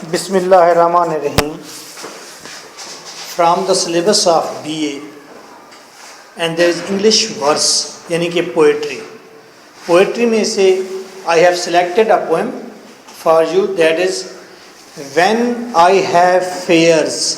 Bismillahirrahmanirrahim. From the syllabus of BA, and there is English verse, yani ki poetry. Poetry mein se I have selected a poem for you, that is When I have fears.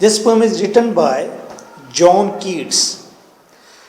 This poem is written by John Keats.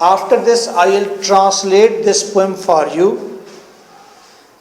After this I will translate this poem for you.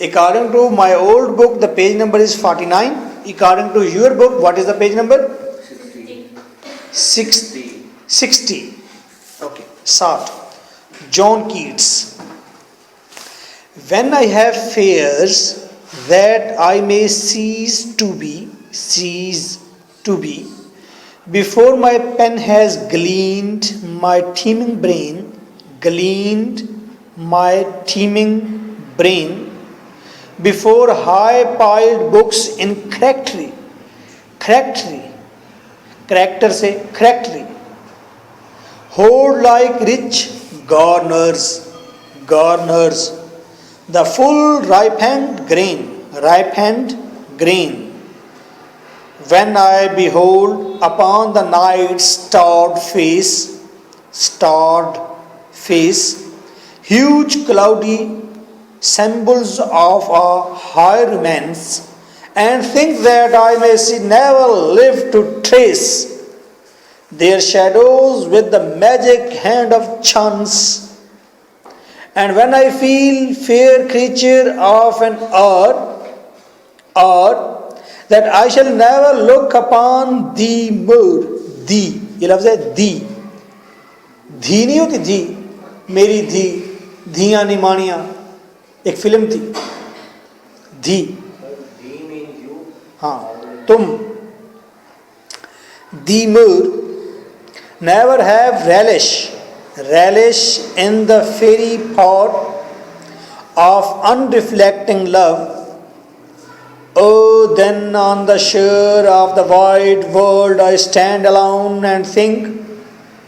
According to my old book, the page number is 49. According to your book, what is the page number? 60. Okay, start. John Keats. When I have fears that I may cease to be, before my pen has gleaned my teeming brain, before high-piled books in character se charactery, hold like rich garners, the full ripened grain. When I behold upon the night's starred face, huge cloudy symbols of a higher romance, and think that I may never live to trace their shadows with the magic hand of chance. And when I feel fair creature of an hour, that I shall never look upon thee more. Thee, یہ لفظ ہے دی. دھی نہیں ہوتی دھی, میری دھی, دھیاں نمانیاں, ایک فلم تھی دھی. ہاں, تم. دی more. Never have relish in the fairy thought of unreflecting love. Oh, then on the shore of the wide world I stand alone and think,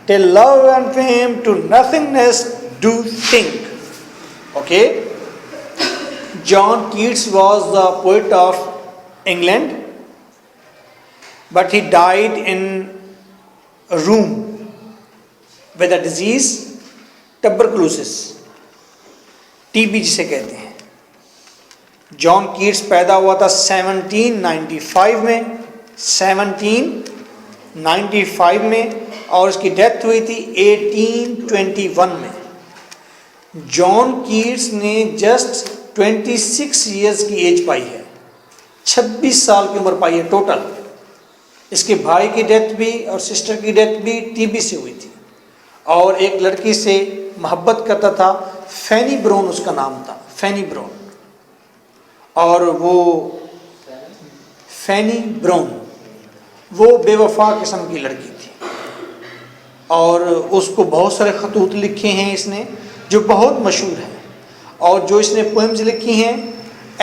till love and fame to nothingness do think. Okay? John Keats was the poet of England, but he died in a room with a disease, tuberculosis, TB جسے کہتے ہیں. جان cats پیدا ہوا تھا 1795 میں اور اس کی death ہوئی تھی 1821 میں. جان کیٹس نے جسٹ 26 ایئرس کی ایج پائی ہے, 26 سال کی عمر پائی ہے ٹوٹل. اس کے بھائی کی ڈیتھ بھی اور سسٹر کی ڈیتھ بھی TB سے ہوئی تھی, اور ایک لڑکی سے محبت کرتا تھا, فینی برون اس کا نام تھا, فینی برون. اور وہ فینی برون وہ بے وفا قسم کی لڑکی تھی, اور اس کو بہت سارے خطوط لکھے ہیں اس نے جو بہت مشہور ہیں, اور جو اس نے پوئمز لکھی ہیں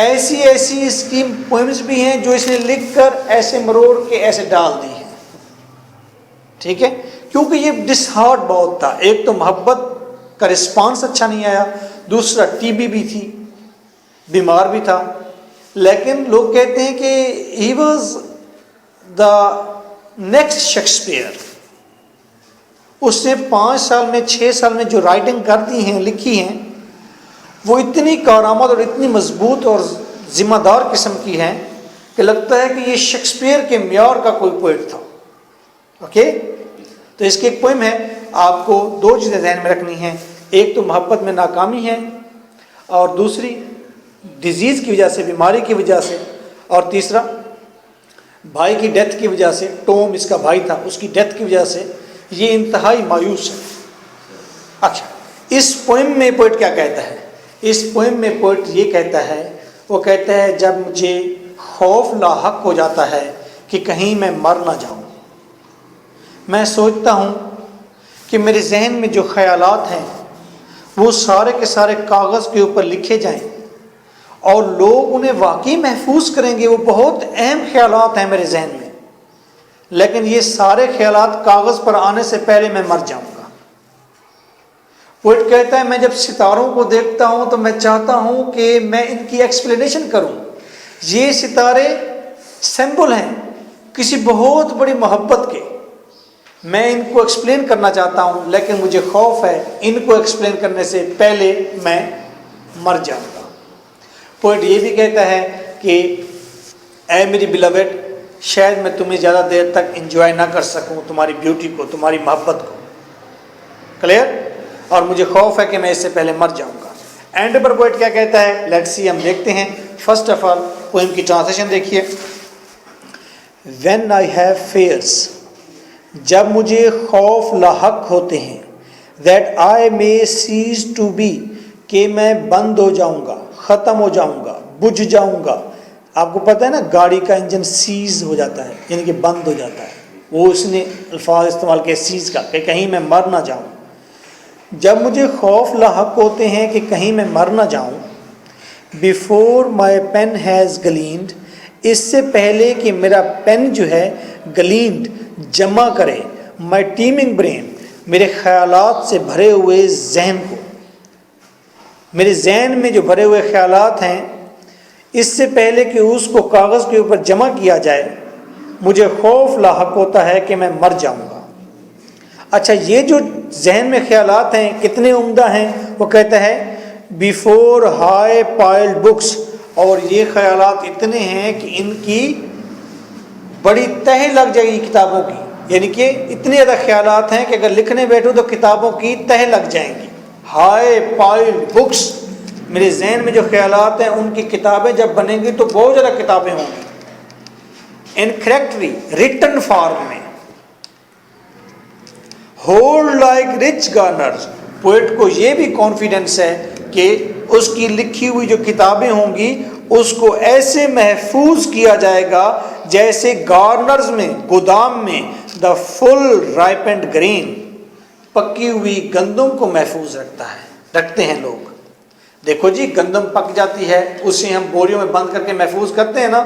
ایسی اس کی پوئمز بھی ہیں جو اس نے لکھ کر ایسے مروڑ کے ایسے ڈال دی ہیں. ٹھیک ہے, کیونکہ یہ ڈس ہارٹ بہت تھا. ایک تو محبت کا رسپانس اچھا نہیں آیا, دوسرا TB بھی تھی, بیمار بھی تھا. لیکن لوگ کہتے ہیں کہ he was the next Shakespeare. اس نے 5 سال میں 6 سال میں جو رائٹنگ کر دی ہیں, لکھی ہیں, وہ اتنی کارآمد اور اتنی مضبوط اور ذمہ دار قسم کی ہیں کہ لگتا ہے کہ یہ شیکسپیئر کے معیار کا کوئی پوئٹ تھا. اوکے, تو اس کی ایک پوئم ہے, آپ کو 2 چیزیں ذہن میں رکھنی ہیں. ایک تو محبت میں ناکامی ہے, اور دوسری ڈیزیز کی وجہ سے, بیماری کی وجہ سے, اور تیسرا بھائی کی ڈیتھ کی وجہ سے. ٹوم اس کا بھائی تھا, اس کی ڈیتھ کی وجہ سے یہ انتہائی مایوس ہے. اچھا, اس پوئم میں پوئٹ کیا کہتا ہے؟ اس پوئم میں پوئٹ یہ کہتا ہے، وہ کہتا ہے جب مجھے خوف لاحق ہو جاتا ہے کہ کہیں میں مر نہ جاؤں، میں سوچتا ہوں کہ میرے ذہن میں جو خیالات ہیں وہ سارے کے سارے کاغذ کے اوپر لکھے جائیں اور لوگ انہیں واقعی محفوظ کریں گے۔ وہ بہت اہم خیالات ہیں میرے ذہن میں، لیکن یہ سارے خیالات کاغذ پر آنے سے پہلے میں مر جاؤں گا۔ پوئٹ کہتا ہے میں جب ستاروں کو دیکھتا ہوں تو میں چاہتا ہوں کہ میں ان کی ایکسپلینیشن کروں۔ یہ ستارے سمبل ہیں کسی بہت بڑی محبت کے، میں ان کو ایکسپلین کرنا چاہتا ہوں، لیکن مجھے خوف ہے ان کو ایکسپلین کرنے سے پہلے میں مر جاؤں گا۔ پوئٹ یہ بھی کہتا ہے کہ اے میری بلوڈ، شاید میں تمہیں زیادہ دیر تک انجوائے نہ کر سکوں، تمہاری بیوٹی کو، تمہاری محبت کو۔ کلیئر؟ اور مجھے خوف ہے کہ میں اس سے پہلے مر جاؤں گا۔ اینڈ پر پوئٹ کیا کہتا ہے؟ لیٹس سی، ہم دیکھتے ہیں۔ فرسٹ آف آل پوئم کی ٹرانسلیشن دیکھیے۔ وین آئی ہیو فیئرس، جب مجھے خوف لاحق ہوتے ہیں، that I may cease to be, کہ میں بند ہو جاؤں گا، ختم ہو جاؤں گا، بجھ جاؤں گا۔ آپ کو پتہ ہے نا گاڑی کا انجن سیز ہو جاتا ہے، یعنی کہ بند ہو جاتا ہے، وہ اس نے الفاظ استعمال کیا سیز کا، کہ کہیں میں مر نہ جاؤں۔ جب مجھے خوف لاحق ہوتے ہیں کہ کہیں میں مر نہ جاؤں، before my pen has gleaned, اس سے پہلے کہ میرا پین جو ہے گلینڈ جمع کرے، مائی ٹیمنگ برین، میرے خیالات سے بھرے ہوئے ذہن کو، میرے ذہن میں جو بھرے ہوئے خیالات ہیں، اس سے پہلے کہ اس کو کاغذ کے اوپر جمع کیا جائے، مجھے خوف لاحق ہوتا ہے کہ میں مر جاؤں گا۔ اچھا، یہ جو ذہن میں خیالات ہیں کتنے عمدہ ہیں؟ وہ کہتا ہے بیفور ہائی پائلڈ بکس، اور یہ خیالات اتنے ہیں کہ ان کی بڑی تہ لگ جائے گی کتابوں کی، یعنی کہ اتنے زیادہ خیالات ہیں کہ اگر لکھنے بیٹھو تو کتابوں کی تہ لگ جائیں گی۔ ہائی پائلڈ بکس، میرے ذہن میں جو خیالات ہیں ان کی کتابیں جب بنیں گی تو بہت زیادہ کتابیں ہوں گی، انکریکٹلی ریٹن فارم میں۔ ہولڈ لائک رچ گارنرز، پوئٹ کو یہ بھی کانفیڈنس ہے کہ اس کی لکھی ہوئی جو کتابیں ہوں گی اس کو ایسے محفوظ کیا جائے گا جیسے گارنرز میں، گودام میں، دا فل رائپنڈ گرین، پکی ہوئی گندم کو محفوظ رکھتے ہیں لوگ۔ دیکھو جی، گندم پک جاتی ہے، اسے ہم بوریوں میں بند کر کے محفوظ کرتے ہیں نا،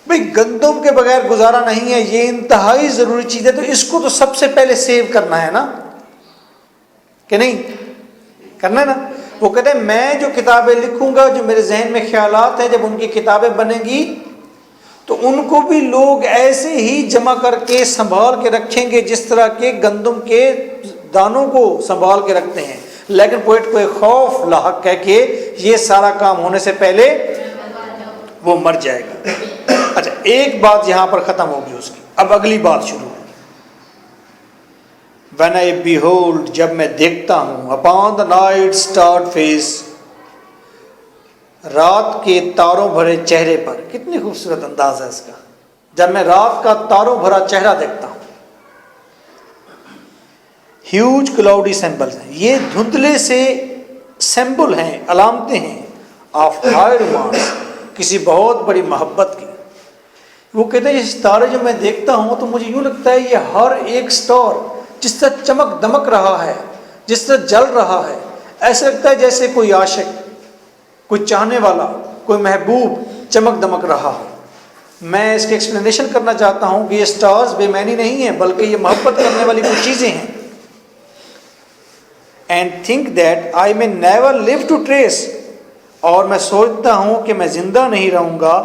بھئی گندم کے بغیر گزارا نہیں ہے، یہ انتہائی ضروری چیز ہے، تو اس کو تو سب سے پہلے سیو کرنا ہے نا، کہ نہیں کرنا ہے نا۔ وہ کہتے ہیں میں جو کتابیں لکھوں گا، جو میرے ذہن میں خیالات ہیں، جب ان کی کتابیں بنیں گی تو ان کو بھی لوگ ایسے ہی جمع کر کے سنبھال کے رکھیں گے جس طرح کے گندم کے دانوں کو سنبھال کے رکھتے ہیں۔ لیکن پوئٹ کو ایک خوف لاحق ہے کہ یہ سارا کام ہونے سے پہلے وہ مر جائے گا۔ اچھا، ایک بات یہاں پر ختم ہوگی اس کی، اب اگلی بات شروع ہوگی۔ When I behold، جب میں دیکھتا ہوں، upon the night starred face، رات کے تاروں بھرے چہرے پر، کتنی خوبصورت انداز ہے اس کا، جب میں رات کا تاروں بھرا چہرہ دیکھتا ہوں۔ ہیوج کلاؤڈی سیمبلز ہیں، یہ دھندلے سے سیمبل ہیں، علامتیں ہیں، آف ہائی رومانس، کسی بہت بڑی محبت کی۔ وہ کہتے ہیں یہ ستارے جو میں دیکھتا ہوں تو مجھے یوں لگتا ہے یہ ہر ایک سٹار جس طرح چمک دمک رہا ہے، جس طرح جل رہا ہے، ایسا لگتا ہے جیسے کوئی عاشق، کوئی چاہنے والا، کوئی محبوب چمک دمک رہا ہو۔ میں اس کی ایکسپلینیشن کرنا چاہتا ہوں کہ یہ سٹارز بے معنی نہیں ہیں، بلکہ یہ محبت کرنے والی کچھ چیزیں ہیں۔ And think that I may never live to trace، اور میں سوچتا ہوں کہ میں زندہ نہیں رہوں گا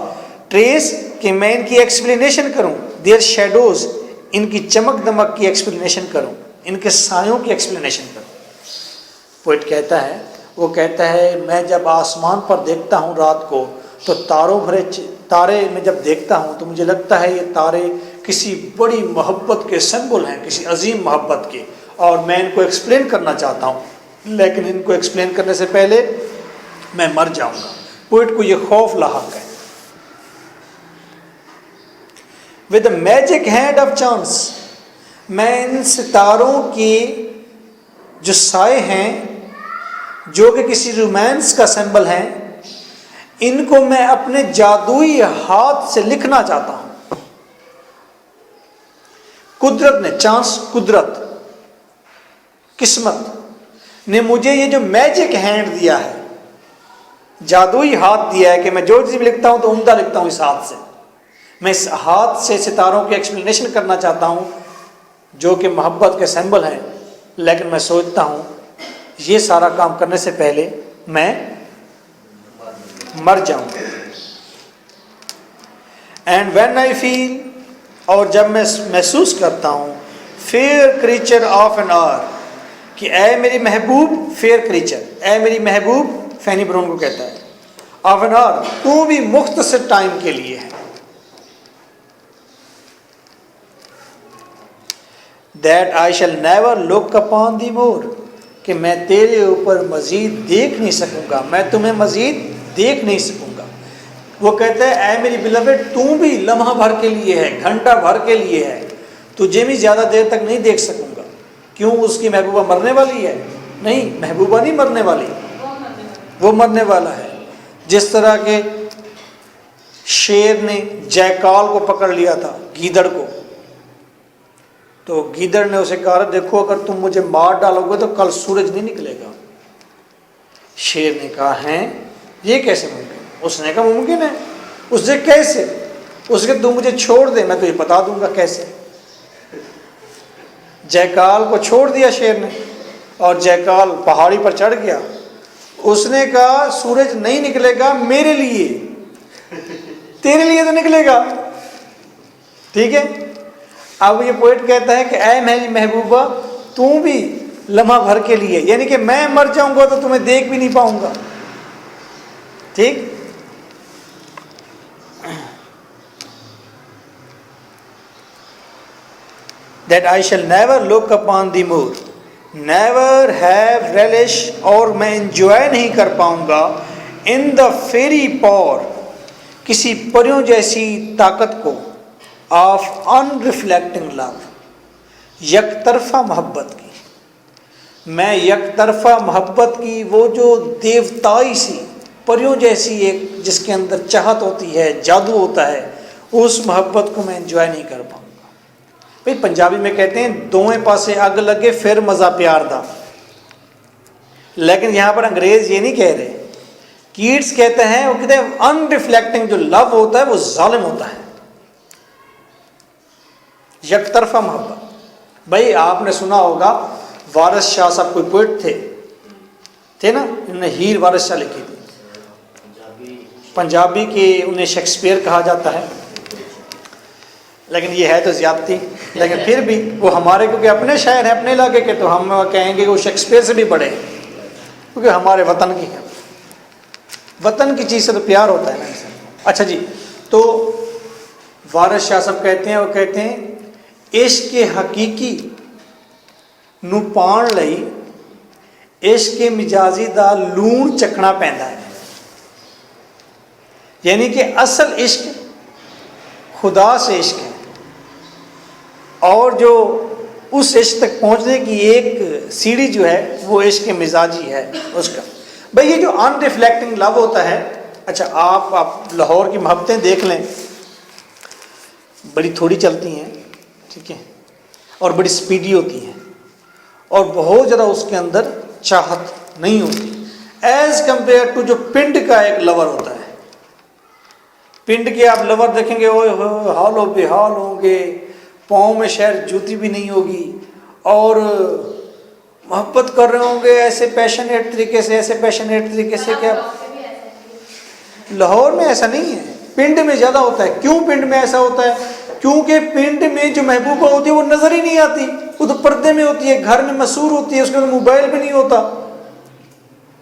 ٹریس، کہ میں ان کی ایکسپلینیشن کروں، دیئر شیڈوز، ان کی چمک دمک کی ایکسپلینیشن کروں، ان کے سایوں کی ایکسپلینیشن کروں۔ پوئٹ کہتا ہے، وہ کہتا ہے میں جب آسمان پر دیکھتا ہوں رات کو تو تاروں بھرے تارے میں جب دیکھتا ہوں تو مجھے لگتا ہے یہ تارے کسی بڑی محبت کے سمبل ہیں، کسی عظیم محبت کے، اور میں ان کو ایکسپلین کرنا چاہتا ہوں، لیکن ان کو ایکسپلین کرنے سے پہلے میں مر جاؤں گا۔ پوئٹ کو یہ خوف لاحق ہے۔ with a magic hand of chance، میں ان ستاروں کی جو سائے ہیں جو کہ کسی رومانس کا سمبل ہیں، ان کو میں اپنے جادوئی ہاتھ سے لکھنا چاہتا ہوں۔ قدرت نے، چانس، قدرت، قسمت نے مجھے یہ جو میجک ہینڈ دیا ہے، جادوئی ہاتھ دیا ہے کہ میں جو چیز بھی لکھتا ہوں تو عمدہ لکھتا ہوں اس ہاتھ سے۔ میں اس ہاتھ سے ستاروں کی ایکسپلینیشن کرنا چاہتا ہوں جو کہ محبت کے سمبل ہیں، لیکن میں سوچتا ہوں یہ سارا کام کرنے سے پہلے میں مر جاؤں۔ اینڈ وین آئی فیل، اور جب میں محسوس کرتا ہوں، fair creature of an hour, کہ اے میری محبوب، فیئر کریچر، اے میری محبوب، فینی برون کو کہتا ہے، آف این آر، تو بھی مختصر ٹائم کے لیے ہے، that I shall never look upon thee more, کہ میں تیرے اوپر مزید دیکھ نہیں سکوں گا، میں تمہیں مزید دیکھ نہیں سکوں گا۔ وہ کہتا ہے اے میری بلوڈ، تو بھی لمحہ بھر کے لیے ہے، گھنٹہ بھر کے لیے ہے، تجھے بھی زیادہ دیر تک نہیں دیکھ سکوں گا۔ کیوں؟ اس کی محبوبہ مرنے والی ہے؟ نہیں، محبوبہ نہیں مرنے والی، وہ مرنے والا ہے۔ جس طرح کہ شیر نے جیکال کو پکڑ لیا تھا، گیدڑ کو، تو گیدڑ نے اسے کہا دیکھو اگر تم مجھے مار ڈالو گے تو کل سورج نہیں نکلے گا۔ شیر نے کہا ہیں یہ کیسے ممکن؟ اس نے کہا ممکن ہے۔ اس نے کیسے؟ اس نے کہا تم مجھے چھوڑ دے، میں تجھے بتا دوں گا کیسے۔ جیکال کو چھوڑ دیا شیر نے، اور جیکال پہاڑی پر چڑھ گیا۔ اس نے کہا سورج نہیں نکلے گا میرے لیے، تیرے لیے تو نکلے گا، ٹھیک ہے۔ اب یہ پوئٹ کہتا ہے کہ اے میری محبوبہ، تو بھی لمحہ بھر کے لیے، یعنی کہ میں مر جاؤں گا تو تمہیں دیکھ بھی نہیں پاؤں گا، ٹھیک۔ That I shall never look upon the moor, never have relish، اور میں انجوائے نہیں کر پاؤں گا in the fairy power، کسی پریوں جیسی طاقت کو، of unreflecting love، یک طرفہ محبت کی۔ میں یک طرفہ محبت کی وہ جو دیوتائی سی، پریوں جیسی ایک جس کے اندر چاہت ہوتی ہے، جادو ہوتا ہے، اس محبت کو میں انجوائے نہیں کر پاؤں گا۔ بھئی پنجابی میں کہتے ہیں دوئیں پاسے اگ لگے پھر مزہ پیار دا، لیکن یہاں پر انگریز یہ نہیں کہہ رہے، کیٹس کہتے ہیں، وہ کہتے ہیں ان ریفلیکٹنگ جو لو ہوتا ہے وہ ظالم ہوتا ہے، یک طرفہ محبت۔ بھئی آپ نے سنا ہوگا وارث شاہ صاحب کوئی پوئٹ تھے نا، انہوں نے ہیر وارث شاہ لکھی تھی، پنجابی کے انہیں شیکسپیئر کہا جاتا ہے، لیکن یہ ہے تو زیادتی، لیکن پھر بھی وہ ہمارے کیونکہ اپنے شاعر ہیں اپنے علاقے کے، تو ہم کہیں گے کہ وہ شیکسپیئر سے بھی بڑے ہیں، کیونکہ ہمارے وطن کی ہیں، وطن کی چیز سے تو پیار ہوتا ہے نا انسان۔ اچھا جی، تو وارث شاہ صاحب کہتے ہیں، وہ کہتے ہیں عشق حقیقی نو پان لئی عشق مجازی دا لون چکھنا پیندا ہے، یعنی کہ اصل عشق خدا سے عشق ہے، اور جو اس عشق تک پہنچنے کی ایک سیڑھی جو ہے وہ عشق مزاجی ہے اس کا۔ بھئی یہ جو ان ریفلیکٹنگ لو ہوتا ہے، اچھا آپ لاہور کی محبتیں دیکھ لیں، بڑی تھوڑی چلتی ہیں، ٹھیک ہے، اور بڑی سپیڈی ہوتی ہیں، اور بہت زیادہ اس کے اندر چاہت نہیں ہوتی، ایز کمپیئر ٹو جو پنڈ کا ایک لور ہوتا ہے۔ پنڈ کے آپ لور دیکھیں گے، اوے ہوئے حال و بے حال ہوں گے، پاؤں میں شاید جوتی بھی نہیں ہوگی، اور محبت کر رہے ہوں گے ایسے پیشنیٹ طریقے سے، ایسے پیشنیٹ طریقے سے کہ لاہور میں ایسا نہیں ہے، پنڈ میں زیادہ ہوتا ہے۔ کیوں پنڈ میں ایسا ہوتا ہے؟ کیونکہ پنڈ میں جو محبوبہ ہوتی ہے وہ نظر ہی نہیں آتی، وہ تو پردے میں ہوتی ہے، گھر میں مسور ہوتی ہے، اس کے اندر موبائل بھی نہیں ہوتا،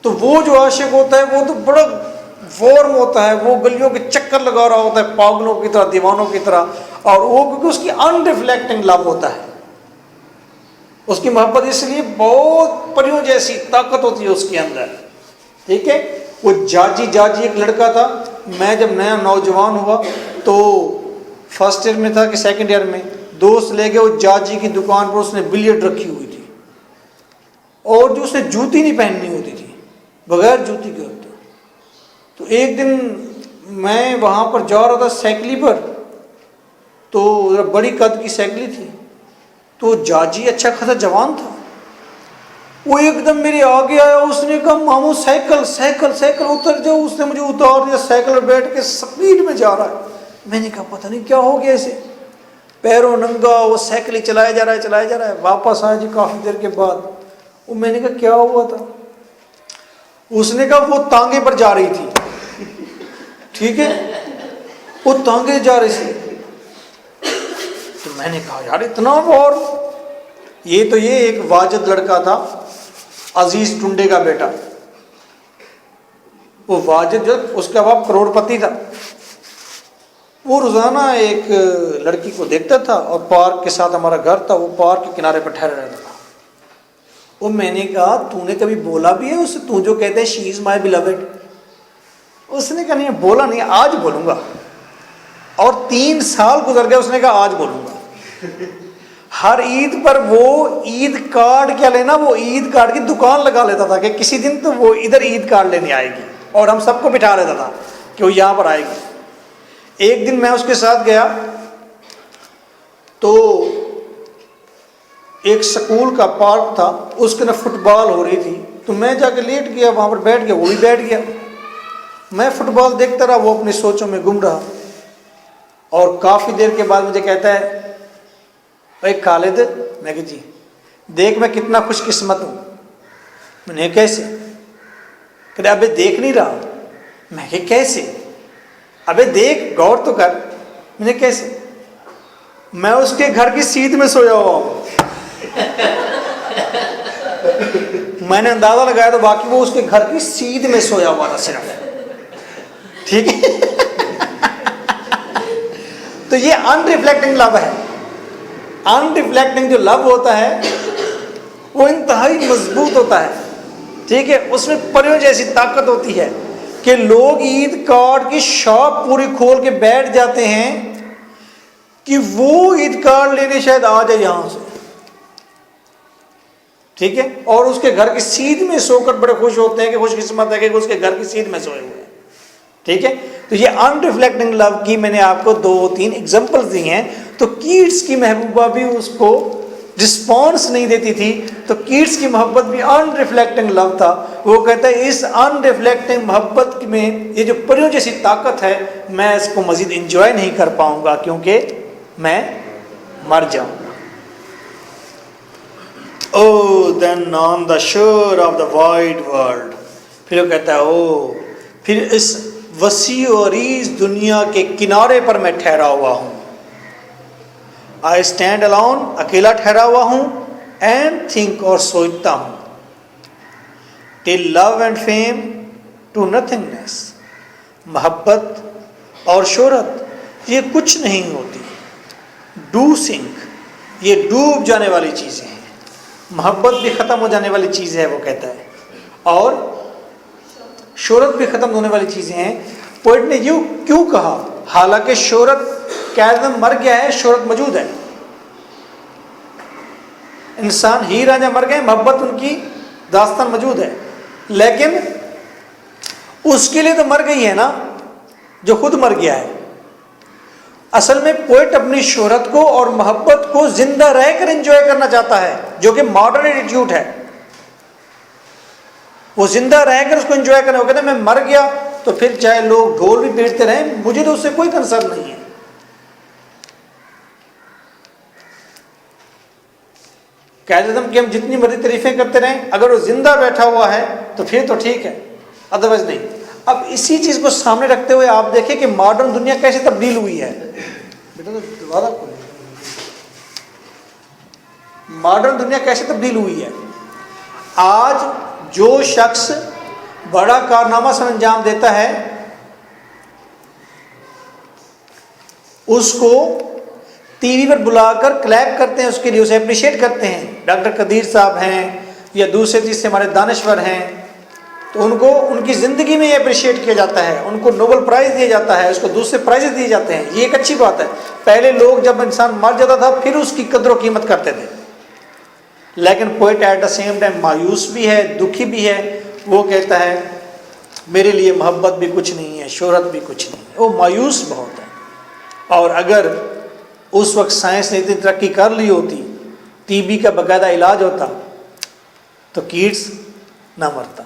تو وہ جو عاشق ہوتا ہے وہ تو بڑا وارم ہوتا ہے، وہ گلیوں کے چکر لگا رہا ہوتا ہے پاگلوں کی طرح، دیوانوں کی طرح، اور وہ کیونکہ اس کی ان ریفلیکٹنگ لو ہوتا ہے، اس کی محبت اس لیے بہت پریوں جیسی طاقت ہوتی ہے اس کے اندر، ٹھیک ہے۔ وہ جاجی ایک لڑکا تھا، میں جب نیا نوجوان ہوا تو فرسٹ ایئر میں تھا کہ سیکنڈ ایئر میں، دوست لے کے وہ جاجی کی دکان پر اس نے بلیٹ رکھی ہوئی تھی، اور جو اس نے جوتی نہیں پہننی ہوتی تھی، بغیر جوتی کے ہوتے ہیں۔ تو ایک دن میں وہاں پر جا رہا تھا سائیکلی پر، تو بڑی قد کی سائیکلی تھی، تو جاجی اچھا خاصا جوان تھا، وہ ایک دم میرے آگے آیا، اس نے کہا ماموں سائیکل سائیکل سائیکل اتر جاؤ، اس نے مجھے اتار دیا، سائیکل پر بیٹھ کے سپیڈ میں جا رہا ہے۔ میں نے کہا پتہ نہیں کیا ہو گیا اسے، پیروں ننگا وہ سائیکل چلایا جا رہا ہے۔ واپس آیا جی کافی دیر کے بعد، وہ میں نے کہا کیا ہوا تھا؟ اس نے کہا وہ تانگے پر جا رہی تھی، ٹھیک ہے، وہ تانگے جا رہی تھی۔ تو میں نے کہا یار اتنا اور یہ ایک واجد لڑکا تھا، عزیز ٹنڈے کا بیٹا، وہ واجد جو اس کا باپ کروڑ پتی تھا، وہ روزانہ ایک لڑکی کو دیکھتا تھا، اور پارک کے ساتھ ہمارا گھر تھا، وہ پارک کے کنارے پر ٹھہرا رہتا تھا۔ وہ میں نے کہا تو نے کبھی بولا بھی ہے اسے، تو جو کہتے ہیں شی از مائی بیلوڈ؟ اس نے کہا نہیں بولا نہیں، آج بولوں گا۔ اور 3 سال گزر گئے، اس نے کہا آج بولوں گا۔ ہر عید پر وہ عید کارڈ کیا لینا، وہ عید کارڈ کی دکان لگا لیتا تھا کہ کسی دن تو وہ ادھر عید کارڈ لینے آئے گی، اور ہم سب کو بٹھا لیتا تھا کہ وہ یہاں پر آئے گی۔ ایک دن میں اس کے ساتھ گیا تو ایک سکول کا پارک تھا، اس کے نا فٹ بال ہو رہی تھی، تو میں جا کے لیٹ گیا وہاں پر، بیٹھ گیا، وہ بھی بیٹھ گیا۔ میں فٹ بال دیکھتا رہا، وہ اپنی سوچوں میں گم رہا۔ اور کافی دیر کے بعد مجھے کہتا ہے بھائی خالد، میں کہ جی، دیکھ میں کتنا خوش قسمت ہوں۔ میں نے کیسے؟ کہ ابے دیکھ نہیں رہا۔ میں کہ کیسے؟ ابے دیکھ غور تو کر۔ میں نے کیسے؟ میں اس کے گھر کی سیدھ میں سویا ہوا ہوں۔ میں نے اندازہ لگایا تو باقی وہ اس کے گھر کی سیدھ میں سویا ہوا تھا صرف، ٹھیک ہے۔ تو یہ ان ریفلیکٹنگ لو ہے۔ ان ریفلیکٹنگ جو لو ہوتا ہے وہ انتہائی مضبوط ہوتا ہے، ٹھیک ہے، اس میں پریوں جیسی طاقت ہوتی ہے کہ لوگ عید کارڈ کی شاپ پوری کھول کے بیٹھ جاتے ہیں کہ وہ عید کارڈ لینے شاید آ جائے یہاں سے، ٹھیک ہے، اور اس کے گھر کی سیدھ میں سو کر بڑے خوش ہوتے ہیں کہ خوش قسمت ہے کہ اس کے گھر کی سیدھ میں سوئے ہوئے ہیں، ٹھیک ہے۔ تو یہ ان ریفلیکٹنگ لو کی میں نے آپ کو 2-3 ایگزامپل دی ہیں۔ تو کیٹس کی محبوبہ بھی اس کو رسپانس نہیں دیتی تھی، تو کیٹس کی محبت بھی ان ریفلیکٹنگ لو تھا۔ وہ کہتا ہے اس ان ریفلیکٹنگ محبت میں یہ جو پریوں جیسی طاقت ہے، میں اس کو مزید انجوائے نہیں کر پاؤں گا کیونکہ میں مر جاؤں گا۔ Oh, then on the shore of the wide world، پھر وہ کہتا ہے پھر اس وسیع و عریض دنیا کے کنارے پر میں ٹھہرا ہوا ہوں۔ I stand alone، اکیلا ٹھہرا ہوا ہوں، and think، اور سوچتا ہوں، till love and fame to nothingness، محبت اور شہرت یہ کچھ نہیں ہوتی، do sink، یہ ڈوب جانے والی چیزیں ہیں، محبت بھی ختم ہو جانے والی چیز ہے، وہ کہتا ہے، اور شہرت بھی ختم ہونے والی چیزیں ہیں۔ پوئٹ نے یوں کیوں کہا؟ حالانکہ شہرت قیدم مر گیا ہے، شہرت موجود ہے۔ انسان ہی راجہ مر گئے، محبت ان کی داستان موجود ہے، لیکن اس کے لیے تو مر گئی ہے نا جو خود مر گیا ہے۔ اصل میں پوئٹ اپنی شہرت کو اور محبت کو زندہ رہ کر انجوائے کرنا چاہتا ہے، جو کہ ماڈرن ایٹیٹیوڈ ہے۔ وہ زندہ رہ کر اس کو انجوائے کرنا، وہ کہتا ہے میں مر گیا تو پھر چاہے لوگ ڈھول بھی پیٹتے رہیں، مجھے تو اس سے کوئی کنسرن نہیں ہے۔ قائد اعظم کی ہم جتنی مرضی تعریفیں کرتے رہیں، اگر وہ زندہ بیٹھا ہوا ہے تو پھر تو ٹھیک ہے، ادروائز نہیں۔ اب اسی چیز کو سامنے رکھتے ہوئے آپ دیکھیں کہ ماڈرن دنیا کیسے تبدیل ہوئی ہے۔ ماڈرن دنیا کیسے تبدیل ہوئی ہے؟ آج جو شخص بڑا کارنامہ سر انجام دیتا ہے، اس کو ٹی وی پر بلا کر کلیپ کرتے ہیں، اس کے لیے اسے اپریشیٹ کرتے ہیں۔ ڈاکٹر قدیر صاحب ہیں یا دوسرے تیسرے ہمارے دانشور ہیں، تو ان کو ان کی زندگی میں یہ اپریشیٹ کیا جاتا ہے، ان کو نوبل پرائز دیا جاتا ہے، اس کو دوسرے پرائز دیے جاتے ہیں۔ یہ ایک اچھی بات ہے۔ پہلے لوگ جب انسان مر جاتا تھا پھر اس کی قدر و قیمت کرتے تھے، لیکن poet at the same time مایوس بھی ہے، دکھی بھی ہے، وہ کہتا ہے میرے لیے محبت بھی کچھ نہیں ہے، شہرت بھی کچھ نہیں ہے، وہ مایوس بہت ہے. اور اگر اس وقت سائنس نے اتنی ترقی کر لی ہوتی، ٹی بی کا باقاعدہ علاج ہوتا، تو کیٹس نہ مرتا،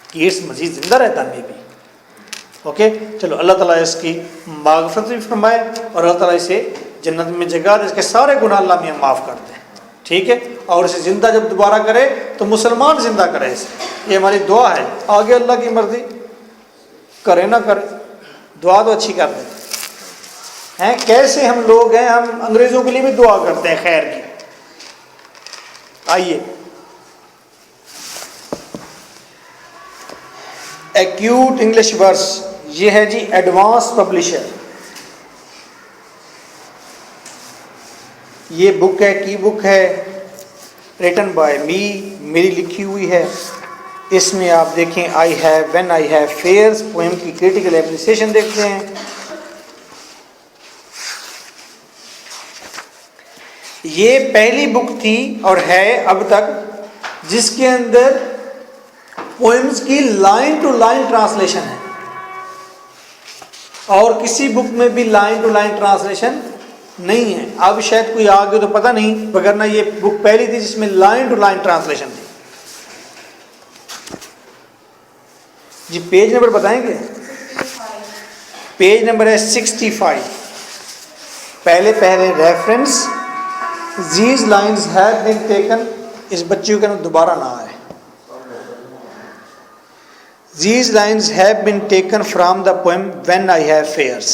کیٹس مزید زندہ رہتا میں بھی. اوکے، چلو اللہ تعالیٰ اس کی مغفرت بھی فرمائے اور اللہ تعالیٰ اسے جنت میں جگہ دے، اس کے سارے گناہ اللہ میں معاف کر دیں. ٹھیک ہے، اور اسے زندہ جب دوبارہ کرے تو مسلمان زندہ کرے اسے. یہ ہماری دعا ہے. آگے اللہ کی مرضی، کرے نہ کرے، دعا تو اچھی کر دیں. ہیں کیسے ہم لوگ ہیں، ہم انگریزوں کے لیے بھی دعا کرتے ہیں خیر کی. آئیے، ایکیوٹ انگلش ورس، یہ ہے جی ایڈوانس پبلشر. یہ بک ہے، کی بک ہے، ریٹن بائی می، میری لکھی ہوئی ہے. اس میں آپ دیکھیں I have, when I have fears, poem کی کریٹیکل اپریسیشن دیکھتے ہیں. یہ پہلی بک تھی اور ہے اب تک جس کے اندر پوئمز کی لائن ٹو لائن ٹرانسلیشن ہے، اور کسی بک میں بھی لائن ٹو لائن ٹرانسلیشن نہیں ہے. اب شاید کوئی آگے تو پتہ نہیں، وگرنہ یہ بک پہلی تھی جس میں لائن ٹو لائن ٹرانسلیشن تھی. جی پیج نمبر بتائیں گے؟ پیج نمبر ہے 65. پہلے reference, these lines have been taken، اس بچیوں کے نام دوبارہ نہ آئے. These lines have been taken from the poem When I Have Fears.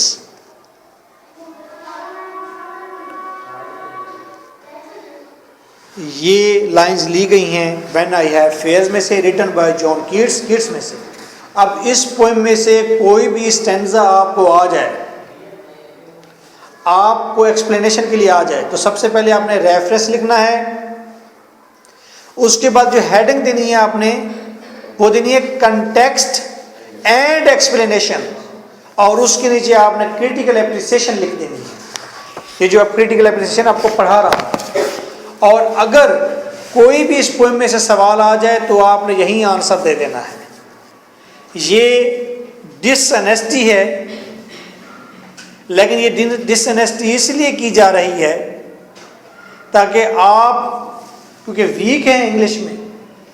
یہ لائنز لی گئی ہیں When I Have Fears میں سے، written by John Keats، Keats میں سے. اب اس پوئم میں سے کوئی بھی اسٹینزا آپ کو آ جائے، آپ کو ایکسپلینیشن کے لیے آ جائے، تو سب سے پہلے آپ نے ریفرنس لکھنا ہے. اس کے بعد جو ہیڈنگ دینی ہے آپ نے، وہ دینی ہے کنٹیکسٹ اینڈ ایکسپلینیشن، اور اس کے نیچے آپ نے کریٹیکل اپریسیشن لکھ دینی ہے. یہ جو آپ کریٹیکل اپریسیشن آپ کو پڑھا رہا ہوں. اور اگر کوئی بھی اس پوئم میں سے سوال آ جائے تو آپ نے یہی آنسر دے دینا ہے. یہ ڈس انیسٹی ہے، لیکن یہ ڈس انیسٹی اس لیے کی جا رہی ہے تاکہ آپ، کیونکہ ویک ہیں انگلش میں،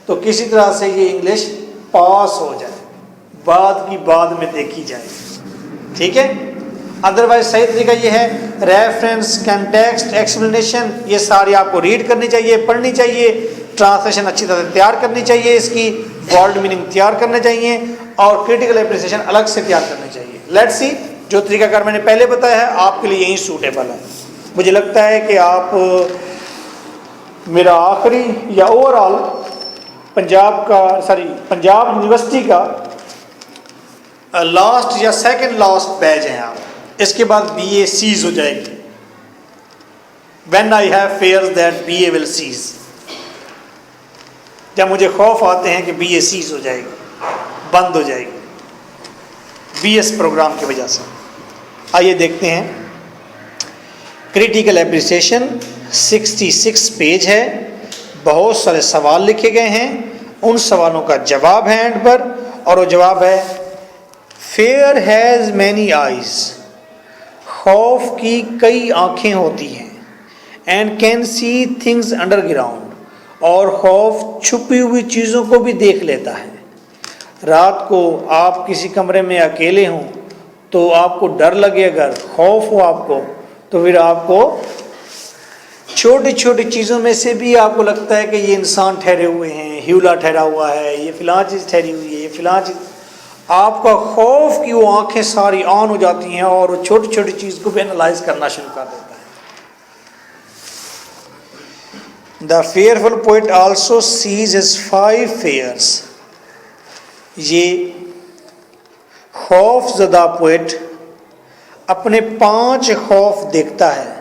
تو کسی طرح سے یہ انگلش پاس ہو جائے، بعد کی بعد میں دیکھی جائے. ٹھیک ہے، ادروائز صحیح طریقہ یہ ہے ریفرنس، کنٹیکسٹ، ایکسپلینیشن، یہ ساری آپ کو ریڈ کرنی چاہیے، پڑھنی چاہیے، ٹرانسلیشن اچھی طرح تیار کرنی چاہیے، اس کی ورڈ میننگ تیار کرنے چاہیے، اور کریٹیکل اپریسیشن الگ سے تیار کرنی چاہیے. لیٹس سی، جو طریقہ کار میں نے پہلے بتایا ہے آپ کے لیے یہی سوٹیبل ہے. مجھے لگتا ہے کہ آپ میرا آخری یا اوور آل پنجاب یونیورسٹی کا لاسٹ یا سیکنڈ لاسٹ بیچ ہیں آپ. اس کے بعد بی اے سیز ہو جائے گی. When I have fears that be a will cease. جب مجھے خوف آتے ہیں کہ بی اے سیز ہو جائے گی، بند ہو جائے گی بی ایس پروگرام کی وجہ سے. آئیے دیکھتے ہیں. کریٹیکل اپریسیشن 66 پیج ہے، بہت سارے سوال لکھے گئے ہیں، ان سوالوں کا جواب ہے اینڈ پر، اور وہ جواب ہے فیئر ہیز مینی آئیز، خوف کی کئی آنکھیں ہوتی ہیں، and can see things under ground, اور خوف چھپی ہوئی چیزوں کو بھی دیکھ لیتا ہے. رات کو آپ کسی کمرے میں اکیلے ہوں تو آپ کو ڈر لگے، اگر خوف ہو آپ کو، تو پھر آپ کو چھوٹی چھوٹی چیزوں میں سے بھی آپ کو لگتا ہے کہ یہ انسان ٹھہرے ہوئے ہیں، ہیولا ٹھہرا ہوا ہے، یہ فلاں چیز ٹھہری ہوئی ہے، یہ فلاں چیز. آپ کا خوف کی وہ آنکھیں ساری آن ہو جاتی ہیں اور وہ چھوٹی چھوٹی چیز کو بھی انالائز کرنا شروع کر دیتا ہے. The fearful poet also sees his 5 fears. یہ خوف زدہ پوئٹ اپنے 5 خوف دیکھتا ہے.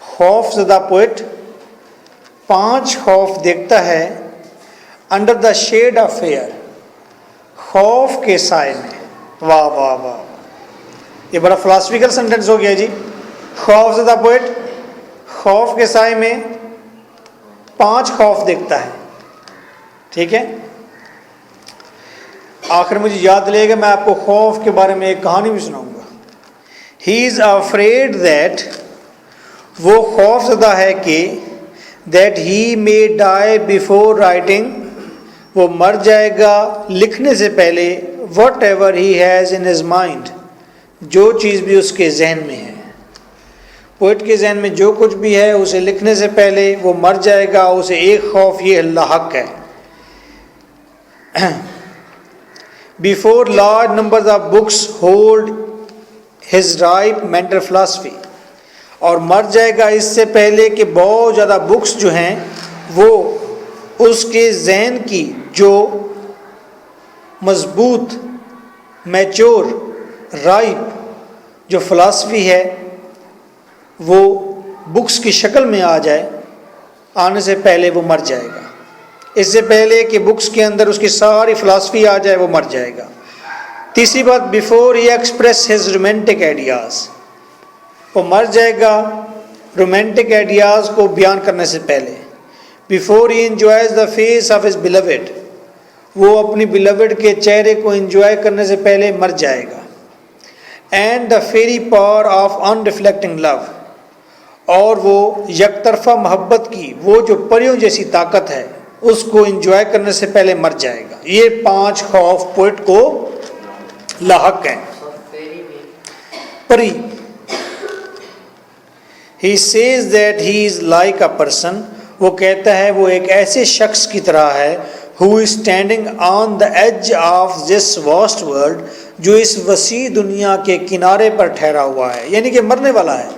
خوف زدہ پوئٹ 5 خوف دیکھتا ہے under the shade of fear, خوف کے سائے میں. واہ واہ واہ، یہ بڑا فلاسفیکل سینٹینس ہو گیا جی. خوف زدہ پوئٹ خوف کے سائے میں 5 خوف دیکھتا ہے. ٹھیک ہے، آخر مجھے یاد لے گا، میں آپ کو خوف کے بارے میں ایک کہانی بھی سناؤں گا. ہی از افریڈ دیٹ، وہ خوف زدہ ہے کہ that he may dye before writing, وہ مر جائے گا لکھنے سے پہلے، what ever he has in his mind, جو چیز بھی اس کے ذہن میں ہے. پوئٹ کے ذہن میں جو کچھ بھی ہے اسے لکھنے سے پہلے وہ مر جائے گا. اسے ایک خوف یہ لاحق ہے. Before large numbers of books hold his ripe mental philosophy, اور مر جائے گا اس سے پہلے کہ بہت زیادہ بکس جو ہیں وہ اس کے ذہن کی جو مضبوط، میچور، رائپ جو فلاسفی ہے وہ بکس کی شکل میں آ جائے، آنے سے پہلے وہ مر جائے گا. اس سے پہلے کہ بکس کے اندر اس کی ساری فلاسفی آ جائے وہ مر جائے گا. تیسری بات، بیفور ہی ایکسپریس ہز رومانٹک آئیڈیاز، وہ مر جائے گا رومانٹک آئیڈیاز کو بیان کرنے سے پہلے. Before he enjoys the face of his beloved, وہ اپنی بلیوڈ کے چہرے کو انجوائے کرنے سے پہلے مر جائے گا. And the faery power of unreflecting love, اور وہ یک طرفہ محبت کی وہ جو پریوں جیسی طاقت ہے اس کو انجوائے کرنے سے پہلے مر جائے گا. یہ 5 خوف پوئٹ کو لاحق ہیں. پری، he says that he is like a person، وہ کہتا ہے وہ ایک ایسے شخص کی طرح ہے who is standing on the edge of this vast world، جو اس وسیع دنیا کے کنارے پر ٹھہرا ہوا ہے، یعنی کہ مرنے والا ہے.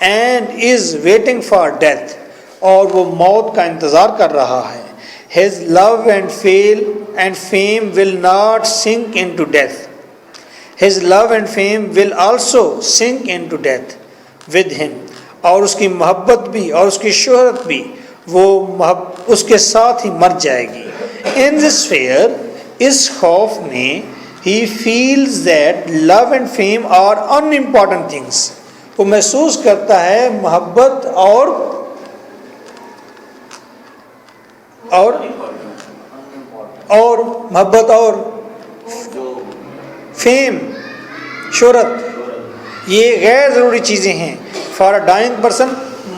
and is waiting for death، اور وہ موت کا انتظار کر رہا ہے. his love and fame will not sink into death، his love and fame will also sink into death with him، اور اس کی محبت بھی اور اس کی شہرت بھی وہ اس کے ساتھ ہی مر جائے گی. in this fear، اس خوف میں he feels that love and fame are unimportant things، وہ محسوس کرتا ہے محبت اور محبت اور فیم، شہرت، یہ غیر ضروری چیزیں ہیں فار اے ڈائنگ پرسن،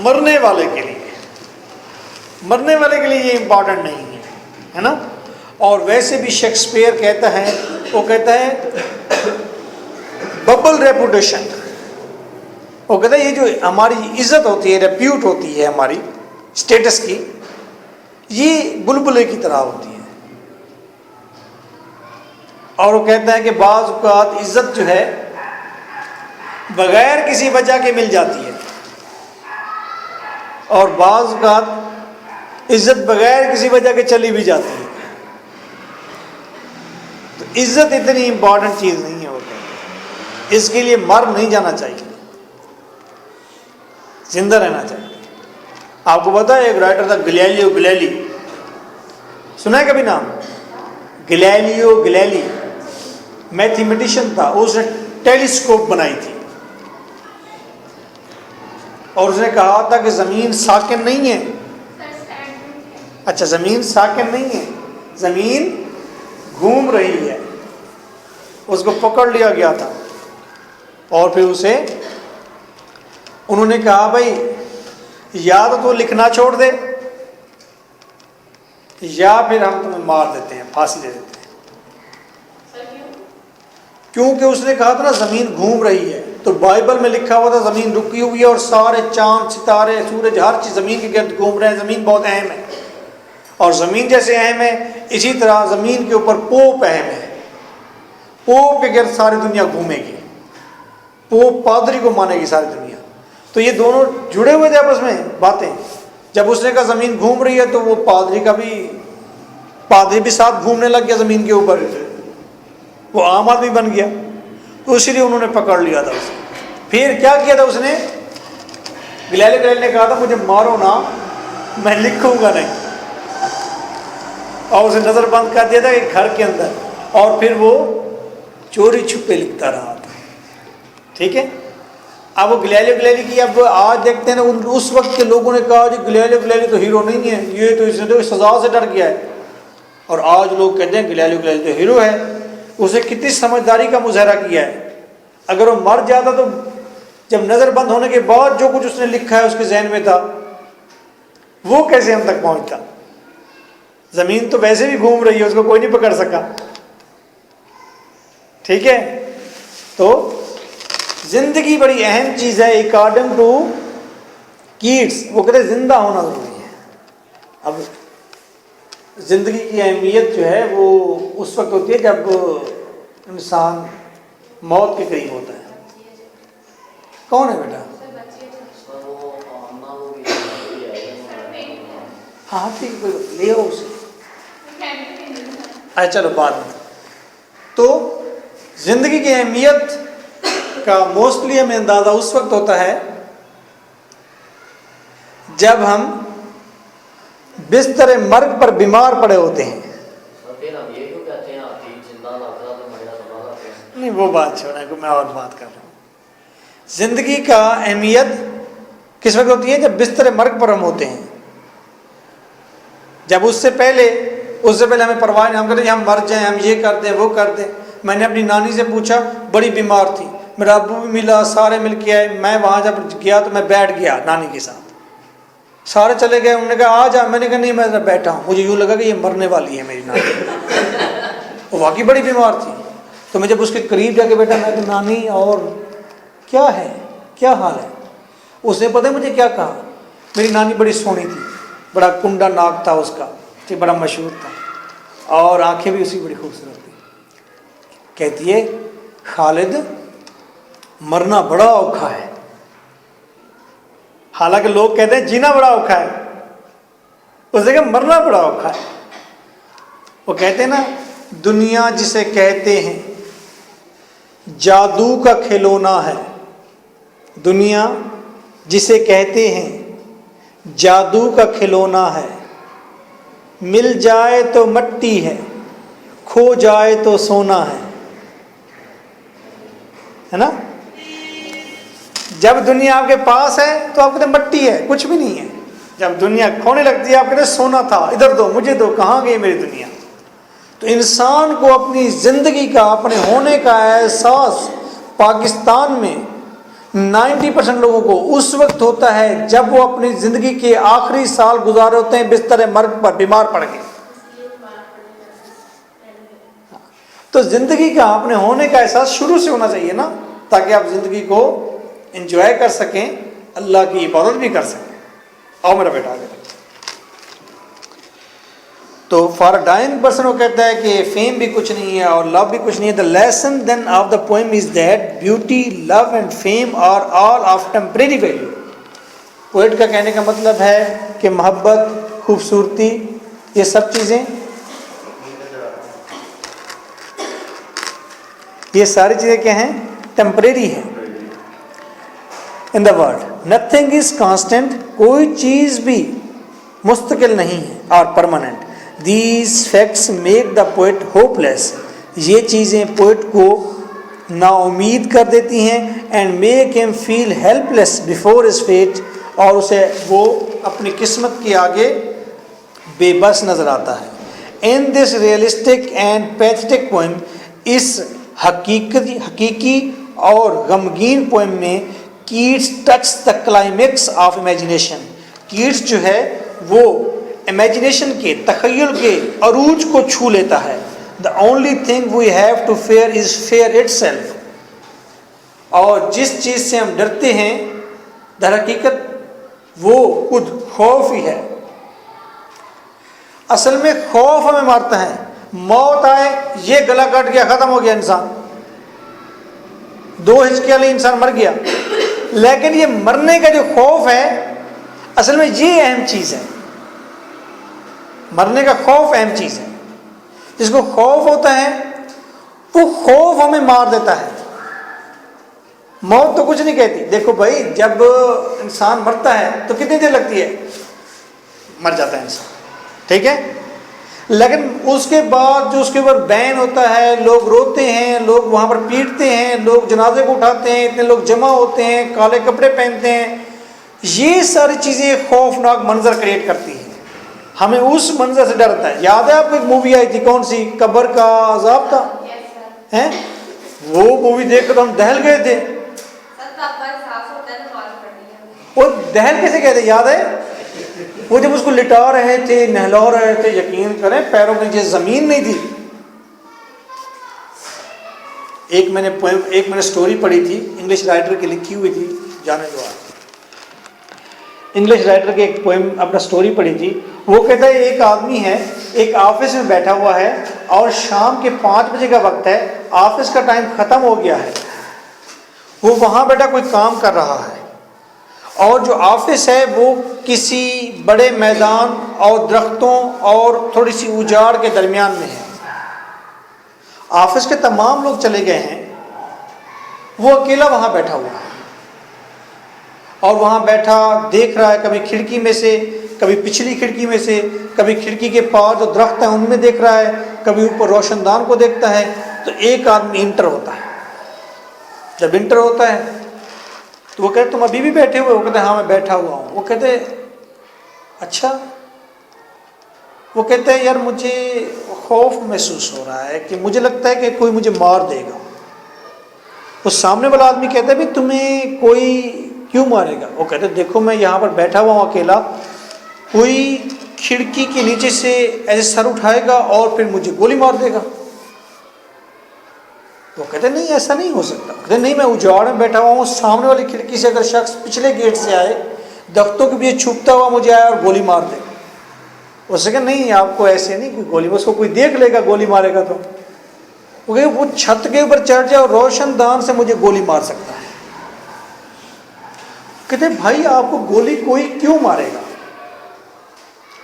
مرنے والے کے لیے. مرنے والے کے لیے یہ امپورٹنٹ نہیں ہے نا. اور ویسے بھی شیکسپیئر کہتا ہے، وہ کہتا ہے ببل ریپوٹیشن، وہ کہتا ہے یہ جو ہماری عزت ہوتی ہے، ریپیوٹ ہوتی ہے ہماری اسٹیٹس کی، یہ بلبلے کی طرح ہوتی ہے. اور وہ کہتا ہے کہ بعض اوقات عزت جو ہے بغیر کسی وجہ کے مل جاتی ہے، اور بعض اوقات عزت بغیر کسی وجہ کے چلی بھی جاتی ہے. تو عزت اتنی امپورٹنٹ چیز نہیں ہے، وہ کہتے ہیں اس کے لیے مر نہیں جانا چاہیے، زندہ رہنا چاہیے. آپ کو پتا ہے ایک رائٹر تھا گلیلیو گلیلی، سنا ہے کبھی نام؟ گلیلیو گلیلی میتھمیٹیشین تھا، اس نے ٹیلیسکوپ بنائی تھی، اور اس نے کہا تھا کہ زمین ساکن نہیں ہے. اچھا، زمین ساکن نہیں ہے، زمین گھوم رہی ہے. اس کو پکڑ لیا گیا تھا، اور پھر اسے انہوں نے کہا بھائی یا تو لکھنا چھوڑ دے یا پھر ہم تمہیں مار دیتے ہیں، پھانسی دے دیتے ہیں. کیونکہ اس نے کہا تھا نا زمین گھوم رہی ہے، تو بائبل میں لکھا ہوا تھا زمین رکی ہوئی ہے اور سارے چاند ستارے سورج ہر چیز زمین کے گرد گھوم رہے ہیں. زمین بہت اہم ہے، اور زمین جیسے اہم ہے اسی طرح زمین کے اوپر پوپ اہم ہے. پوپ کے گرد ساری دنیا گھومے گی، پوپ پادری کو مانے گی ساری دنیا. تو یہ دونوں جڑے ہوئے تھے آپس میں باتیں. جب اس نے کہا زمین گھوم رہی ہے تو وہ پادری بھی ساتھ گھومنے لگ گیا زمین کے اوپر، وہ عام آدمی بن گیا. تو اسی لیے انہوں نے پکڑ لیا تھا اسے. پھر کیا کیا تھا اس نے؟ گلیلی نے کہا تھا مجھے مارو نا، میں لکھوں گا نہیں، اور اسے نظر بند کر دیا تھا کہ گھر کے اندر، اور پھر وہ چوری چھپے لکھتا رہا تھا. ٹھیک ہے. اب وہ گلیلی کی اب آج دیکھتے ہیں نا، اس وقت کے لوگوں نے کہا جی گلیلی تو ہیرو نہیں ہے، یہ تو اس نے تو سزا سے ڈر گیا ہے. اور آج لوگ کہتے ہیں گلیالی گلیالی تو ہیرو ہے. اسے کتنی سمجھداری کا مظاہرہ کیا ہے. اگر وہ مر جاتا تو جب نظر بند ہونے کے بعد جو کچھ اس نے لکھا ہے اس کے ذہن میں تھا وہ کیسے ہم تک پہنچتا. زمین تو ویسے بھی گھوم رہی ہے, اس کو کوئی نہیں پکڑ سکا. ٹھیک ہے, تو زندگی بڑی اہم چیز ہے اکارڈنگ ٹو کیٹس. وہ کہتے ہیں زندہ ہونا ضروری ہے. اب زندگی کی اہمیت جو ہے وہ اس وقت ہوتی ہے جب انسان موت کے قریب ہوتا ہے. کون ہے بیٹا؟ ہاں ٹھیک ہے, لے آؤ اسے. اچھا چلو بعد میں. تو زندگی کی اہمیت کا موسٹلی ہمیں اندازہ اس وقت ہوتا ہے جب ہم بستر مرگ پر بیمار پڑے ہوتے ہیں. نہیں وہ بات چھوڑیں, میں اور بات کر رہا ہوں. زندگی کا اہمیت کس وقت ہوتی ہے؟ جب بستر مرگ پر ہم ہوتے ہیں. جب اس سے پہلے ہمیں پرواہ نہیں, ہم کہتے ہیں ہم مر جائیں, ہم یہ کر دیں وہ کر دیں. میں نے اپنی نانی سے پوچھا, بڑی بیمار تھی, میرا ابو بھی ملا, سارے مل کے آئے. میں وہاں جب گیا تو میں بیٹھ گیا نانی کے ساتھ. سارے چلے گئے, انہوں نے کہا آ جا. میں نے کہا نہیں, میں بیٹھا ہوں. مجھے یوں لگا کہ یہ مرنے والی ہے میری نانی. وہ واقعی بڑی بیمار تھی. تو میں جب اس کے قریب جا کے بیٹھا, میں تو نانی اور کیا ہے, کیا حال ہے؟ اس نے پتہ ہے مجھے کیا کہا؟ میری نانی بڑی سونی تھی, بڑا کنڈا ناک تھا اس کا, کہ بڑا مشہور تھا, اور آنکھیں بھی اسی بڑی خوبصورت تھی. کہتی ہے خالد مرنا بڑا اوکھا ہے. حالانکہ لوگ کہتے ہیں جینا بڑا اوکھا ہے, اس نے کہا مرنا بڑا اوکھا ہے. وہ کہتے ہیں نا, دنیا جسے کہتے ہیں جادو کا کھلونا ہے, دنیا جسے کہتے ہیں جادو کا کھلونا ہے, مل جائے تو مٹی ہے, کھو جائے تو سونا ہے نا. جب دنیا آپ کے پاس ہے تو آپ کہتے ہیں مٹی ہے, کچھ بھی نہیں ہے. جب دنیا کھونے لگتی ہے آپ کہتے ہیں سونا تھا, ادھر دو مجھے دو, کہاں گئی میری دنیا. تو انسان کو اپنی زندگی کا, اپنے ہونے کا احساس پاکستان میں 90% لوگوں کو اس وقت ہوتا ہے جب وہ اپنی زندگی کے آخری سال گزارے ہوتے ہیں بستر مرگ پر بیمار پڑ گئے. تو زندگی کا اپنے ہونے کا احساس شروع سے ہونا چاہیے نا, تاکہ آپ زندگی کو انجوائے کر سکیں, اللہ کی عبادت بھی کر سکیں. آؤ میرا بیٹا آگے. تو فار ڈائنگ پرسن وہ کہتا ہے کہ فیم بھی کچھ نہیں ہے اور لو بھی کچھ نہیں ہے. The lesson then of the poem is that beauty, love and fame are all of temporary value. Poet کا کہنے کا مطلب ہے کہ محبت, خوبصورتی, یہ سب چیزیں, یہ ساری چیزیں کیا ہیں؟ ٹیمپریری ہیں. In the world nothing is constant, کوئی چیز بھی مستقل نہیں ہے اور permanent. These facts make the poet hopeless, یہ چیزیں پوئٹ کو نا امید کر دیتی ہیں. And make him feel helpless before his fate, اور اسے وہ اپنی قسمت کے آگے بے بس نظر آتا ہے. In this realistic and pathetic poem, اس حقیقی اور غمگین پوئم میں Keats touch the climax of imagination. Keats جو ہے وہ امیجنیشن کے, تخیل کے عروج کو چھو لیتا ہے. The only thing we have to fear is fear itself, اور جس چیز سے ہم ڈرتے ہیں در حقیقت وہ خود خوف ہی ہے. اصل میں خوف ہمیں مارتا ہے. موت آئے, یہ گلا کٹ گیا, ختم ہو گیا انسان, 2 ہچکے والی انسان مر گیا. لیکن یہ مرنے کا جو خوف ہے اصل میں یہ اہم چیز ہے. مرنے کا خوف اہم چیز ہے. جس کو خوف ہوتا ہے وہ خوف ہمیں مار دیتا ہے. موت تو کچھ نہیں کہتی. دیکھو بھائی, جب انسان مرتا ہے تو کتنی دیر لگتی ہے؟ مر جاتا ہے انسان, ٹھیک ہے, لیکن اس کے بعد جو اس کے اوپر بین ہوتا ہے, لوگ روتے ہیں, لوگ وہاں پر پیٹتے ہیں, لوگ جنازے کو اٹھاتے ہیں, اتنے لوگ جمع ہوتے ہیں, کالے کپڑے پہنتے ہیں, یہ ساری چیزیں خوفناک منظر کریٹ کرتی ہیں. ہمیں اس منظر سے ڈرتا ہے. یاد ہے آپ کو ایک مووی آئی تھی کون سی, قبر کا عذاب تھا ہیں, وہ مووی دیکھ کر ہم دہل گئے تھے. وہ دہل کیسے گئے تھے یاد ہے؟ وہ جب اس کو لٹا رہے تھے, نہلا رہے تھے, یقین کریں پیروں کے نیچے زمین نہیں تھی. ایک میں نے سٹوری پڑھی تھی, انگلش رائٹر کی لکھی ہوئی تھی, جانے دو آپ. انگلش رائٹر کی ایک پوئم اپنا سٹوری پڑھی تھی. وہ کہتا ہے ایک آدمی ہے, ایک آفس میں بیٹھا ہوا ہے اور شام کے 5 بجے کا وقت ہے, آفس کا ٹائم ختم ہو گیا ہے. وہ وہاں بیٹھا کوئی کام کر رہا ہے اور جو آفس ہے وہ کسی بڑے میدان اور درختوں اور تھوڑی سی اجاڑ کے درمیان میں ہے. آفس کے تمام لوگ چلے گئے ہیں, وہ اکیلا وہاں بیٹھا ہوا ہے اور وہاں بیٹھا دیکھ رہا ہے, کبھی کھڑکی میں سے, کبھی پچھلی کھڑکی میں سے, کبھی کھڑکی کے پاس جو درخت ہیں ان میں دیکھ رہا ہے, کبھی اوپر روشن دان کو دیکھتا ہے. تو ایک آدمی انٹر ہوتا ہے. جب انٹر ہوتا ہے تو وہ کہتے تم ابھی بھی بیٹھے ہوئے؟ وہ کہتے ہاں میں بیٹھا ہوا ہوں. وہ کہتے اچھا. وہ کہتے ہیں یار مجھے خوف محسوس ہو رہا ہے کہ مجھے لگتا ہے کہ کوئی مجھے مار دے گا. اس سامنے والا آدمی کہتا ہے بھی تمہیں کوئی کیوں مارے گا؟ وہ کہتے دیکھو میں یہاں پر بیٹھا ہوا ہوں اکیلا, کوئی کھڑکی کے نیچے سے ایسے سر اٹھائے گا اور پھر مجھے گولی مار دے گا. وہ کہتے نہیں ایسا نہیں ہو سکتا. کہتے نہیں میں اجاڑ میں بیٹھا ہوا ہوں, سامنے والی کھڑکی سے اگر شخص پچھلے گیٹ سے آئے, درختوں کے پیچھے چھپتا ہوا مجھے آیا اور گولی مار دے. اس سے کہ نہیں آپ کو ایسے نہیں کوئی گولی, اس کو کوئی دیکھ لے گا گولی مارے گا تو. وہ چھت کے اوپر چڑھ جائے اور روشن دان سے مجھے گولی مار سکتا ہے. کہتے بھائی آپ کو گولی کوئی کیوں مارے گا؟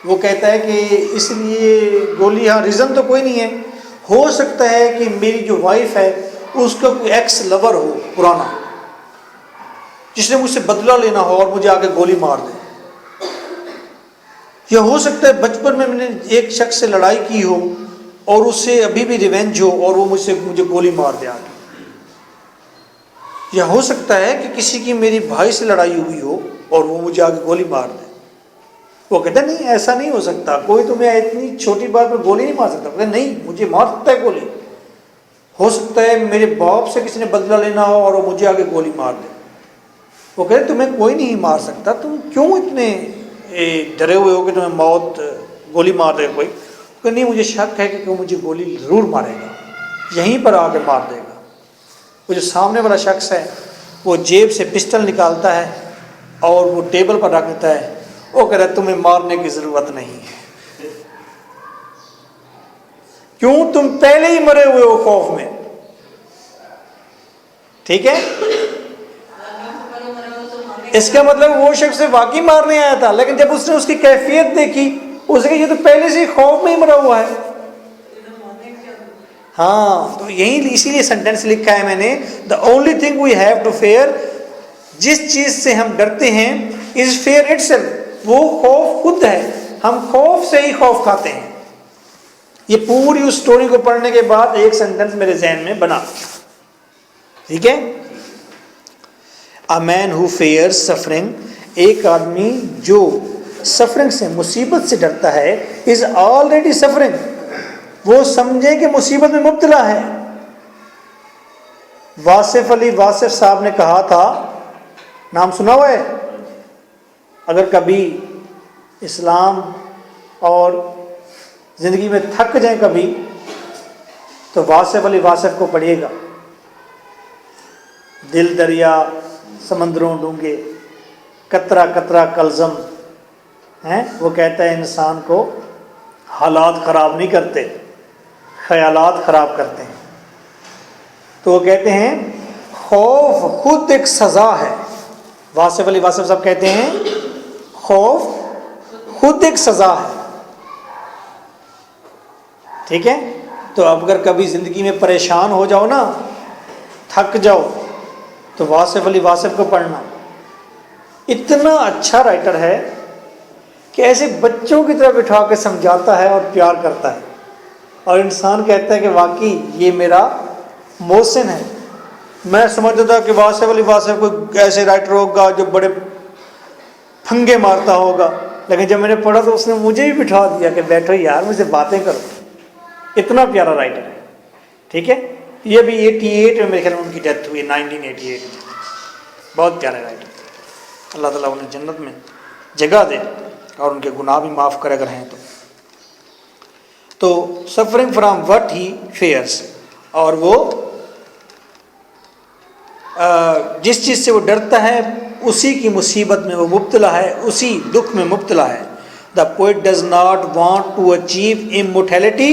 وہ کہتا ہے کہ اس لیے گولی, ہاں ریزن تو کوئی نہیں ہے, ہو سکتا ہے کہ میری جو وائف ہے اس کا کوئی ایکس لور ہو پرانا, جس نے مجھ سے بدلہ لینا ہو اور مجھے آگے گولی مار دے. یا ہو سکتا ہے بچپن میں نے ایک شخص سے لڑائی کی ہو اور اس سے ابھی بھی ریونج ہو اور وہ مجھے گولی مار دے آگے. یا ہو سکتا ہے کہ کسی کی میری بھائی سے لڑائی ہوئی ہو اور وہ مجھے آگے گولی مار دے. وہ کہتے ہیں نہیں ایسا نہیں ہو سکتا, کوئی تمہیں اتنی چھوٹی بات پر گولی نہیں مار سکتا. کہتے نہیں مجھے مار سکتا ہے گولی. ہو سکتا ہے میرے باپ سے کسی نے بدلہ لینا ہو اور وہ مجھے آگے گولی مار دے. وہ کہتے تمہیں کوئی نہیں مار سکتا, تم کیوں اتنے ڈرے ہوئے ہو کہ تمہیں موت گولی مار دے کوئی؟ کہ نہیں مجھے شک ہے کہ کوئی مجھے گولی ضرور مارے گا, یہیں پر آ کے مار دے گا. وہ جو سامنے والا شخص ہے وہ جیب سے پسٹل نکالتا ہے اور وہ ٹیبل پر رکھ دیتا ہے. وہ کہہ رہا ہے تمہیں مارنے کی ضرورت نہیں ہے, کیوں تم پہلے ہی مرے ہوئے ہو خوف میں. ٹھیک ہے, اس کا مطلب وہ شخص واقعی مارنے آیا تھا, لیکن جب اس نے اس کی کیفیت دیکھی اس نے کہا یہ تو پہلے سے ہی خوف میں ہی مرا ہوا ہے. ہاں تو یہی اسی لیے سینٹینس لکھا ہے میں نے, the only thing we have to fear, جس چیز سے ہم ڈرتے ہیں, از فیئر اٹ سیلف, وہ خوف خود ہے. ہم خوف سے ہی خوف کھاتے ہیں. یہ پوری اس سٹوری کو پڑھنے کے بعد ایک سینٹینس میرے ذہن میں بنا. ٹھیک ہے, A man who fears suffering, ایک آدمی جو سفرنگ سے مصیبت سے ڈرتا ہے, is already suffering, وہ سمجھے کہ مصیبت میں مبتلا ہے. واصف علی واصف صاحب نے کہا تھا, نام سنا ہوا ہے؟ اگر کبھی اسلام اور زندگی میں تھک جائیں کبھی تو واصف علی واصف کو پڑھیے گا. دل دریا سمندروں ڈونگے, قطرہ قطرہ کلزم ہیں. وہ کہتا ہے انسان کو حالات خراب نہیں کرتے, خیالات خراب کرتے ہیں. تو وہ کہتے ہیں خوف خود ایک سزا ہے. واصف علی واصف صاحب کہتے ہیں خوف خود ایک سزا ہے. ٹھیک ہے, تو اب اگر کبھی زندگی میں پریشان ہو جاؤ نا, تھک جاؤ, تو واصف علی واصف کو پڑھنا. اتنا اچھا رائٹر ہے کہ ایسے بچوں کی طرح بٹھا کے سمجھاتا ہے اور پیار کرتا ہے, اور انسان کہتا ہے کہ واقعی یہ میرا محسن ہے. میں سمجھتا تھا کہ واصف علی واصف کوئی ایسے رائٹر ہوگا جو بڑے پھنگے مارتا ہوگا, لیکن جب میں نے پڑھا تو اس نے مجھے بھی بٹھا دیا کہ بیٹھو یار مجھ سے باتیں کرو. اتنا پیارا رائٹر ہے. ٹھیک ہے, یہ بھی 88 میں میرے خیال میں ان کی ڈیتھ ہوئی, 1988 میں. بہت پیارے رائٹر. اللہ تعالیٰ انہیں جنت میں جگہ دے اور ان کے گناہ بھی معاف کرے اگر ہیں تو suffering from what he fears, اور وہ جس چیز سے وہ ڈرتا ہے اسی کی مصیبت میں وہ مبتلا ہے, اسی دکھ میں مبتلا ہے. The poet does not want to achieve immortality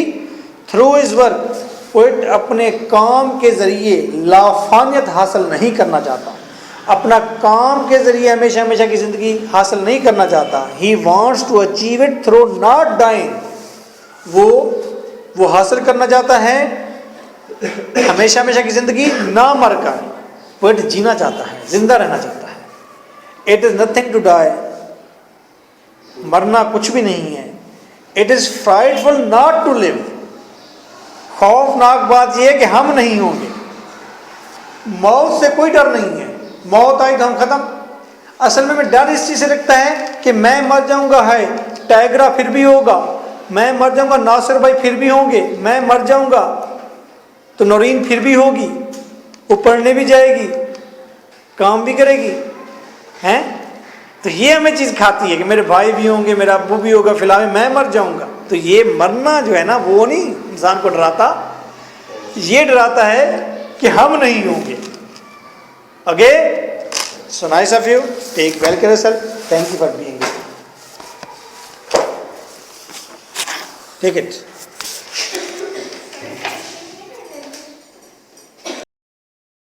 through his work. Poet اپنے کام کے ذریعے لافانیت حاصل نہیں کرنا چاہتا, اپنا کام کے ذریعے ہمیشہ ہمیشہ کی زندگی حاصل نہیں کرنا چاہتا. He wants to achieve it through not dying. وہ حاصل کرنا چاہتا ہے ہمیشہ ہمیشہ کی زندگی نہ مر کر. پوئٹ جینا چاہتا ہے, زندہ رہنا چاہتا ہے. It is nothing to die. مرنا کچھ بھی نہیں ہے. It is frightful not to live. خوفناک بات یہ ہے کہ ہم نہیں ہوں گے. موت سے کوئی ڈر نہیں ہے. موت آئی تو ہم ختم. اصل میں ڈر اس چیز سے رکھتا ہے کہ میں مر جاؤں گا, ہے ٹائگرا پھر بھی ہوگا, میں مر جاؤں گا ناصر بھائی پھر بھی ہوں گے, میں مر جاؤں گا تو نورین پھر بھی ہوگی, وہ پڑھنے بھی جائے گی, کام بھی کرے گی, ہیں. تو یہ ہمیں چیز کھاتی ہے کہ میرے بھائی بھی ہوں گے, میرا ابو بھی ہوگا, فی الحال میں مر جاؤں گا. تو یہ مرنا جو ہے نا وہ نہیں انسان کو ڈراتا, یہ ڈراتا ہے کہ ہم نہیں ہوں گے. Okay, so nice of you. Take well care of yourself. Thank you for being here. Take it.